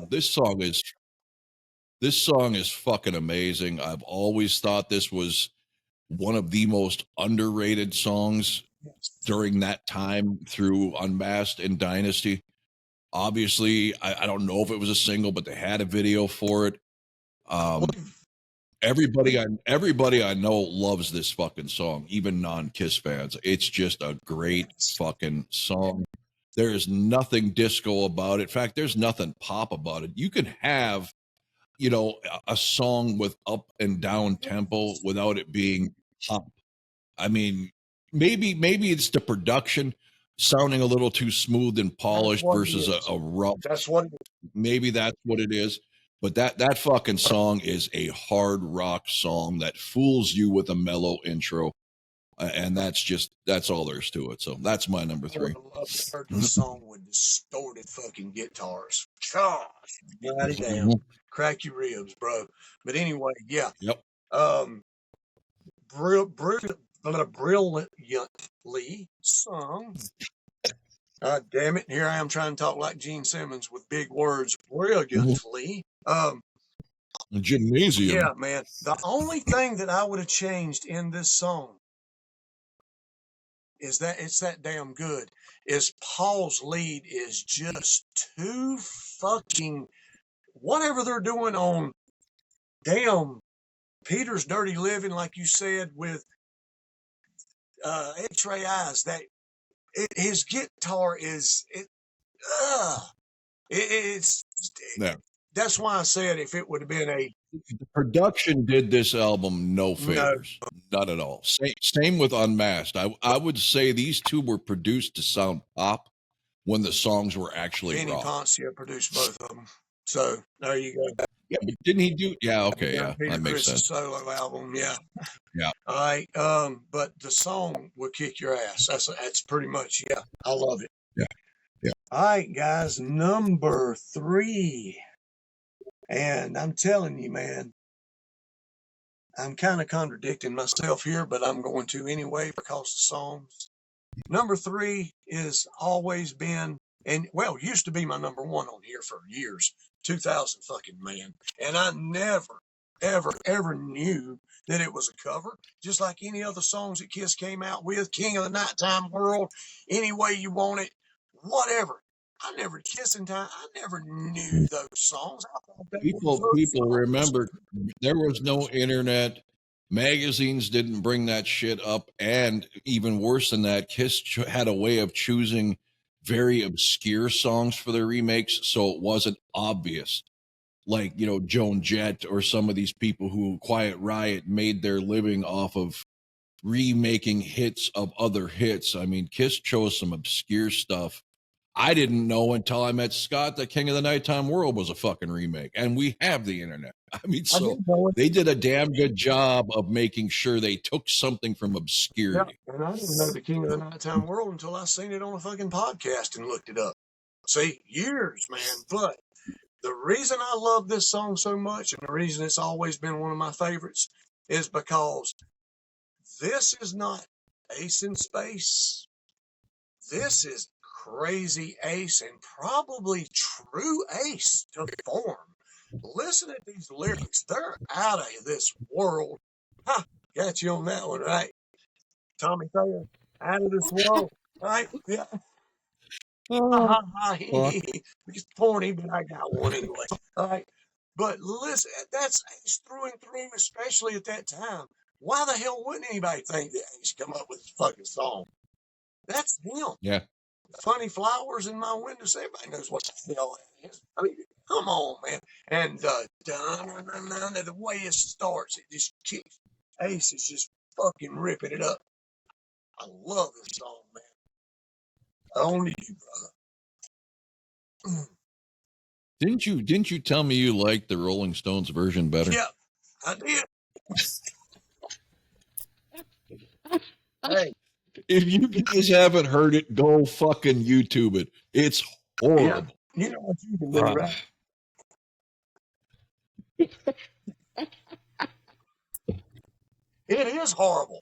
This song is fucking amazing. I've always thought this was one of the most underrated songs during that time through Unmasked and Dynasty. Obviously, I don't know if it was a single, but they had a video for it. Everybody I know loves this fucking song, even non-Kiss fans. It's just a great fucking song. There is nothing disco about it. In fact, there's nothing pop about it. You can have, a song with up and down tempo without it being pop. I mean, maybe it's the production sounding a little too smooth and polished versus a rough. That's what it is. Maybe that's what it is. But that fucking song is a hard rock song that fools you with a mellow intro. And that's all there's to it. So that's my number I 3. would have loved to heard this song with distorted fucking guitars. Gosh, mighty damn. Crack your ribs, bro. But anyway, yeah. Yep. Brilliantly sung. God damn it. Here I am trying to talk like Gene Simmons with big words. Brilliantly. Gymnasium. Yeah, man. The only thing that I would have changed in this song is that it's that damn good. Is Paul's lead is just too fucking whatever they're doing on damn Peter's Dirty Living, like you said, with X-Ray Eyes. His guitar is it's Yeah. That's why I said if it would have been the production did this album no favors, not at all. Same with Unmasked. I would say these two were produced to sound pop when the songs were actually Vinny rock. Poncia produced both of them, so there you go. Yeah, but didn't he do? Yeah, okay, yeah, Peter that makes Chris' sense. solo album, yeah. Yeah. All right, but the song will kick your ass. That's pretty much, yeah. I love it. Yeah. All right, guys, number 3. And I'm telling you, man, I'm kind of contradicting myself here, but I'm going to anyway because the songs. Number 3 is always been, and well, used to be my number 1 on here for years. 2000 fucking man. And I never, ever knew that it was a cover. Just like any other songs that Kiss came out with, King of the Nighttime World, Any Way You Want It, whatever. I never Kissing Time. I never knew those songs. I thought they People remember there was no internet. Magazines didn't bring that shit up. And even worse than that, Kiss had a way of choosing very obscure songs for their remakes. So it wasn't obvious. Like, Joan Jett or some of these people who Quiet Riot made their living off of remaking hits of other hits. I mean, Kiss chose some obscure stuff. I didn't know until I met Scott that King of the Nighttime World was a fucking remake. And we have the internet. I mean, so they did a damn good job of making sure they took something from obscurity. Yeah, and I didn't know the King of the Nighttime World until I seen it on a fucking podcast and looked it up. See, years, man. But the reason I love this song so much and the reason it's always been one of my favorites is because this is not Ace in Space. This is crazy Ace and probably true Ace to form. Listen to these lyrics. They're out of this world. Ha! Got you on that one, right? Tommy Thayer, out of this world, right? Yeah. It's corny, but I got one anyway. All right. But listen, that's Ace through and through, especially at that time. Why the hell wouldn't anybody think that Ace come up with this fucking song? That's him. Yeah. Funny flowers in my windows. Everybody knows what the hell that is. I mean, come on, man. And the way it starts, it just kicks. Ace is just fucking ripping it up. I love this song, man. Only you, brother. Didn't you tell me you liked the Rolling Stones version better? Yeah, I did. Hey. If you guys haven't heard it, go fucking YouTube it. It's horrible. Yeah. You know what you can do, right? It is horrible.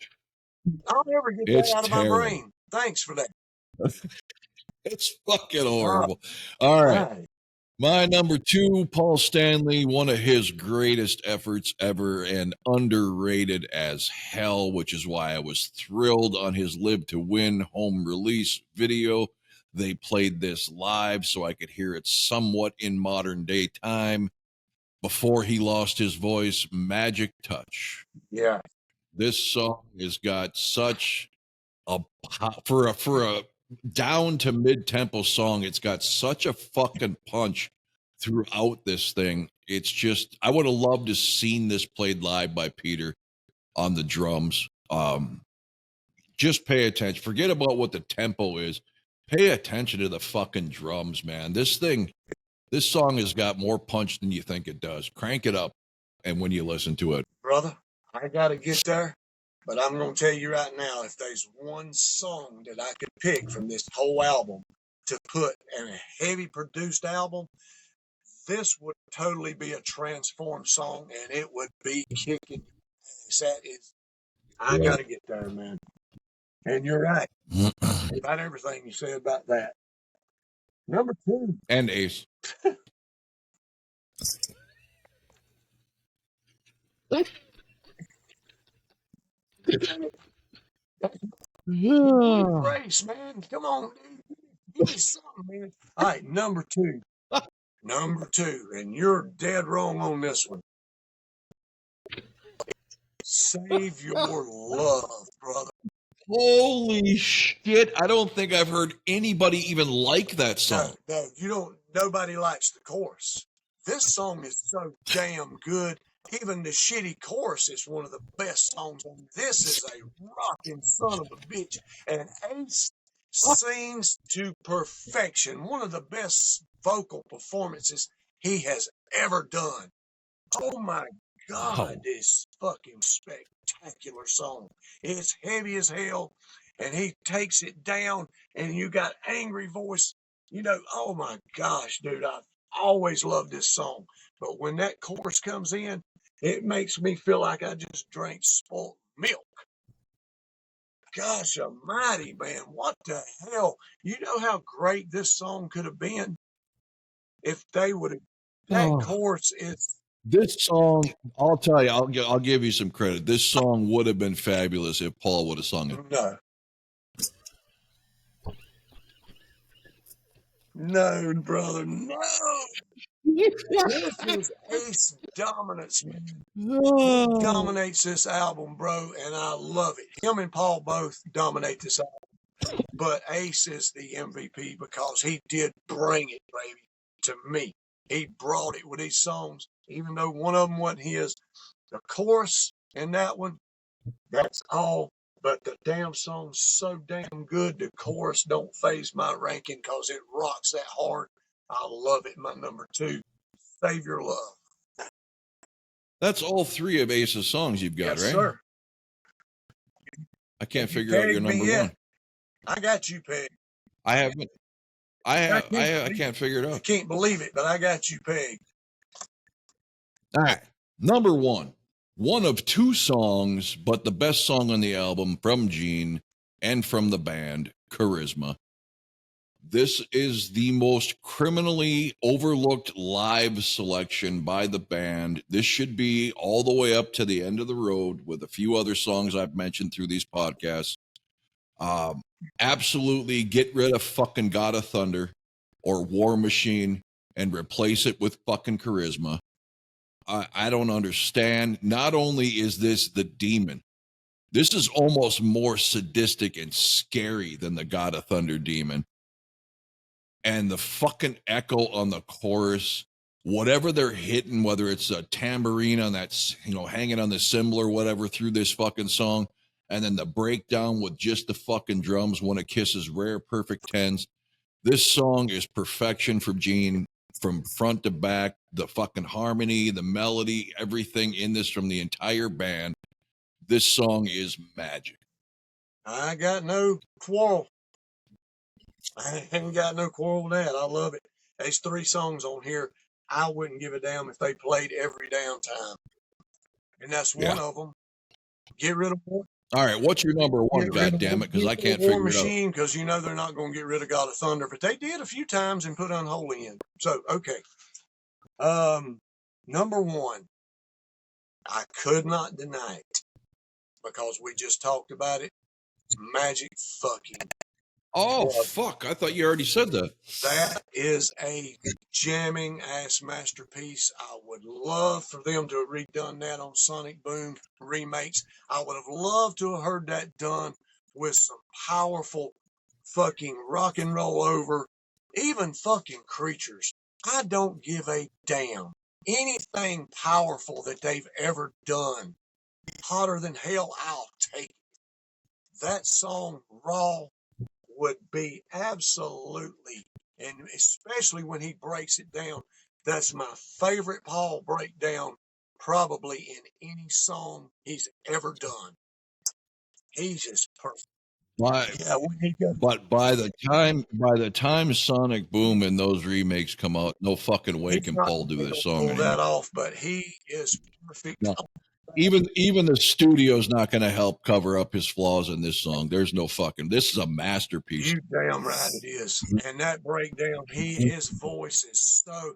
I'll never get that out of my brain. Thanks for that. It's fucking horrible. All right. My number 2, Paul Stanley, one of his greatest efforts ever and underrated as hell, which is why I was thrilled on his Live to Win home release video. They played this live so I could hear it somewhat in modern day time before he lost his voice. Magic Touch. Yeah. This song has got such a for a down to mid-tempo song, it's got such a fucking punch throughout this thing. It's just, I would have loved to seen this played live by Peter on the drums. Just pay attention. Forget about what the tempo is. Pay attention to the fucking drums, man. This song has got more punch than you think it does. Crank it up, and when you listen to it, Brother, I got to get there, but I'm going to tell you right now, if there's one song that I could pick from this whole album to put in a heavy produced album, this would totally be a transformed song, and it would be kicking ass. I got to get there, man. And you're right about everything you said about that. Number 2. and Ace. Race, man. Come on, dude. Give me something, man. All right, number 2. Number 2, and you're dead wrong on this one. Save Your Love, brother. Holy shit. I don't think I've heard anybody even like that song. No, you don't. Nobody likes the chorus. This song is so damn good. Even the shitty chorus is one of the best songs on. This is a rocking son of a bitch. And Ace sings to perfection. One of the best vocal performances he has ever done. Oh my God, this fucking spectacular song. It's heavy as hell, and he takes it down, and you got angry voice. You know, oh my gosh, dude, I've always loved this song. But when that chorus comes in, it makes me feel like I just drank spoiled milk. Gosh almighty, man, what the hell? You know how great this song could have been if they would have. That chorus is. This song, I'll tell you, I'll give you some credit. This song would have been fabulous if Paul would have sung it. No, brother, no. This is Ace dominance, man. He dominates this album, bro, and I love it. Him and Paul both dominate this album. But Ace is the MVP because he did bring it, baby, to me. He brought it with his songs, even though one of them wasn't his. The chorus in that one, that's all. But the damn song's so damn good, the chorus don't phase my ranking because it rocks that hard. I love it. My number 2, Save Your Love. That's all 3 of Ace's songs you've got, Yes, right? sir. I can't figure out your number 1. I got you pegged. I haven't. I can't figure it out. I can't believe it, but I got you pegged. All right. Number 1. One of 2 songs, but the best song on the album from Gene and from the band, Charisma. This is the most criminally overlooked live selection by the band. This should be all the way up to the end of the road with a few other songs I've mentioned through these podcasts. Absolutely get rid of fucking God of Thunder or War Machine and replace it with fucking Charisma. I don't understand. Not only is this the demon, this is almost more sadistic and scary than the God of Thunder demon. And the fucking echo on the chorus, whatever they're hitting, whether it's a tambourine on that, hanging on the cymbal or whatever through this fucking song, and then the breakdown with just the fucking drums, When a Kiss is Rare, perfect 10s. This song is perfection for Gene from front to back. The fucking harmony, the melody, everything in this from the entire band. This song is magic. I got no quarrel. I ain't got no quarrel with that. I love it. There's 3 songs on here. I wouldn't give a damn if they played every damn time. And that's one of them. Get rid of War. All right, what's your number 1, goddammit? Because I can't figure War it out. Machine, because you know they're not going to get rid of God of Thunder, but they did a few times and put Unholy in. So, okay. Number 1, I could not deny it because we just talked about it. Magic fucking. Oh, fuck. I thought you already said that. That is a jamming ass masterpiece. I would love for them to have redone that on Sonic Boom remakes. I would have loved to have heard that done with some powerful fucking rock and roll over, even fucking Creatures. I don't give a damn. Anything powerful that they've ever done, hotter than hell, I'll take it. that song Raw would be absolutely, and especially when he breaks it down, that's my favorite Paul breakdown probably in any song he's ever done. He's just perfect. Why? Yeah, when he goes, But by the time Sonic Boom and those remakes come out, no fucking way he's can not Paul going to do be this able to song pull that anymore. off, but he is perfect. No. Even the studio's not going to help cover up his flaws in this song. There's no fucking. This is a masterpiece. You damn right it is. And that breakdown, his voice is so.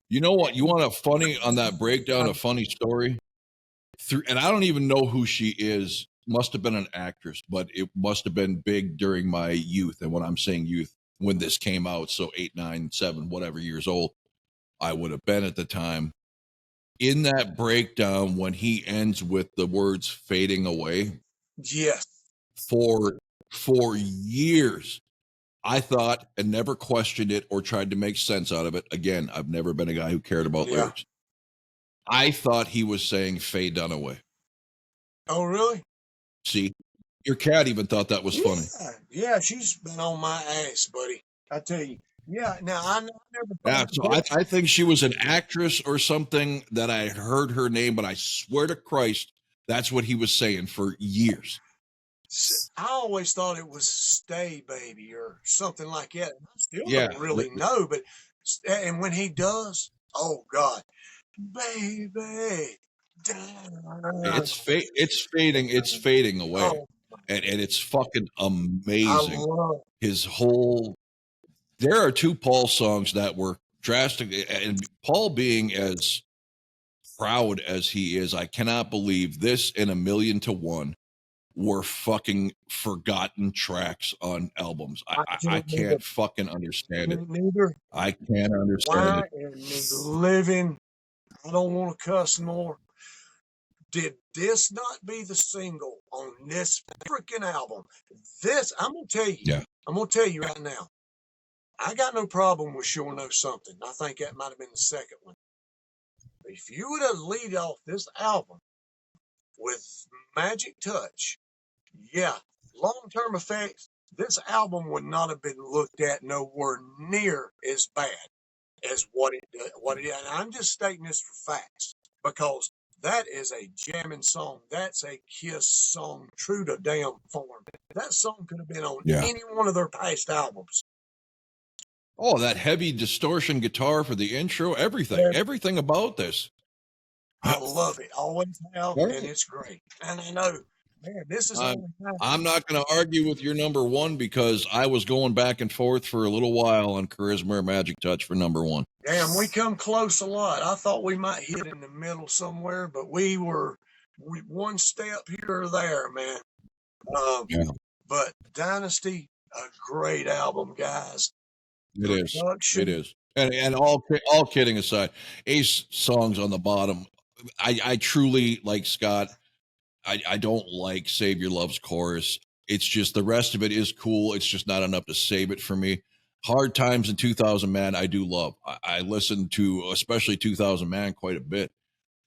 You know what? You want a funny on that breakdown? A funny story. And I don't even know who she is. Must have been an actress, but it must have been big during my youth. And when I'm saying youth, when this came out, so 8, 9, 7, whatever years old I would have been at the time. In that breakdown, when he ends with the words "fading away," Yes. for years, I thought and never questioned it or tried to make sense out of it. Again, I've never been a guy who cared about Yeah. lyrics. I thought he was saying "Faye Dunaway." Oh, really? See, your cat even thought that was funny. Yeah, she's been on my ass, buddy. I tell you. Yeah, now I never Yeah, thought so this. I think she was an actress or something that I heard her name, but I swear to Christ, that's what he was saying for years. I always thought it was "Stay Baby" or something like that. I still Yeah, don't really know, but and when he does, oh God, baby, it's fading away, oh, and it's fucking I amazing. love. His whole there are two Paul songs that were drastic, and Paul being as proud as he is, I cannot believe this and A Million to One were fucking forgotten tracks on albums. I can't fucking understand it. Neither. I can't understand Why it. in the living? I don't want to cuss more. Did this not be the single on this freaking album? This, I'm gonna tell you. Yeah. I'm gonna tell you right now. I got no problem with Sure Know Something. I think that might have been the second one. If you would have lead off this album with Magic Touch, yeah, long-term effects, this album would not have been looked at nowhere near as bad as what it is. And I'm just stating this for facts because that is a jamming song. That's a Kiss song, true to damn form. That song could have been on Yeah. any one of their past albums. Oh, that heavy distortion guitar for the intro, everything about this. I love it. Always have, All and right. it's great. And I know, man, this is only I'm not going to argue with your number one because I was going back and forth for a little while on Charisma or Magic Touch for number one. damn, we come close a lot. I thought we might hit in the middle somewhere, but we one step here or there, man. Yeah. But Dynasty, a great album, guys. It is. Production. It is. And all kidding aside, Ace songs on the bottom. I truly like Scott. I don't like Save Your Love's chorus. It's just the rest of it is cool. It's just not enough to save it for me. Hard Times in 2000 Man, I do love. I listen to especially 2000 Man quite a bit.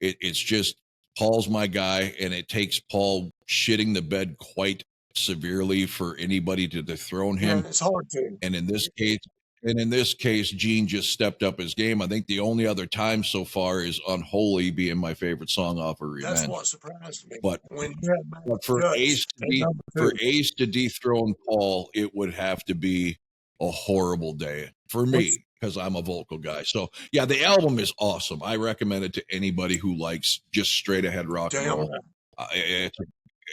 It's just Paul's my guy, and it takes Paul shitting the bed quite severely for anybody to dethrone him. Yeah, it's hard to. And in this case, Gene just stepped up his game. I think the only other time so far is Unholy being my favorite song off of Revenge. That's what surprised me. But, when you had but for Ace to dethrone Paul, it would have to be a horrible day for me because I'm a vocal guy. So yeah, the album is awesome. I recommend it to anybody who likes just straight ahead rock and roll.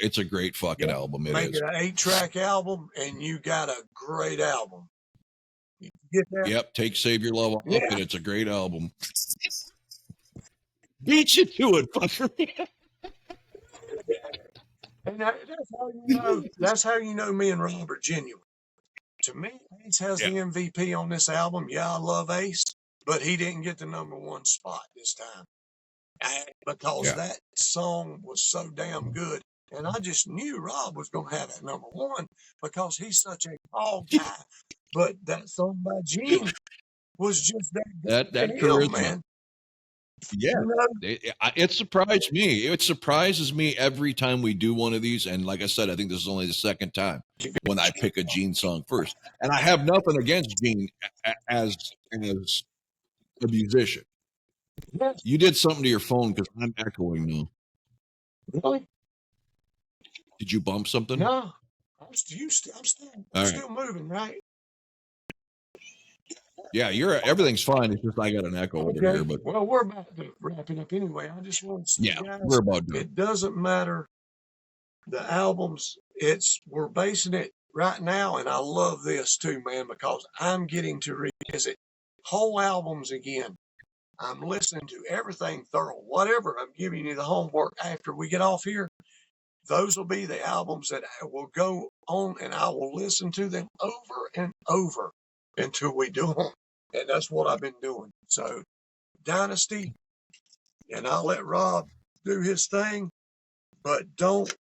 It's a great fucking album. Make it an 8-track album, and you got a great album. You get that? Yep. Take Save Your Love Up, and it's a great album. Beat you to it, fucker. And that's how you know. That's how you know me and Rob are genuine. To me, Ace has the MVP on this album. Yeah, I love Ace, but he didn't get the number one spot this time because that song was so damn good. And I just knew Rob was going to have that number one because he's such a Paul guy. But that song by Gene was just that charisma, man. Yeah, You know? it surprised me. It surprises me every time we do one of these. And like I said, I think this is only the second time when I pick a Gene song first. And I have nothing against Gene as a musician. Yes, You did something to your phone because I'm echoing now. really? Did you bump something? No, I'm All right. still moving, right? Yeah, everything's fine. It's just I got an echo over here. But Well, we're about to wrap it up anyway. I just want to say, yeah, guys, we're about done. it doesn't matter the albums. We're basing it right now, and I love this too, man, because I'm getting to revisit whole albums again. I'm listening to everything thorough. Whatever, I'm giving you the homework after we get off here. Those will be the albums that I will go on, and I will listen to them over and over until we do them. And that's what I've been doing. So, Dynasty, and I'll let Rob do his thing, but don't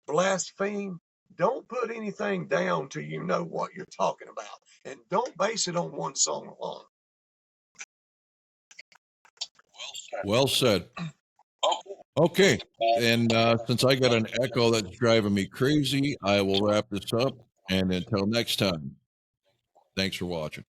blaspheme. Don't put anything down till you know what you're talking about. And don't base it on one song alone. Well said. Okay. And since I got an echo that's driving me crazy, I will wrap this up. And until next time, thanks for watching.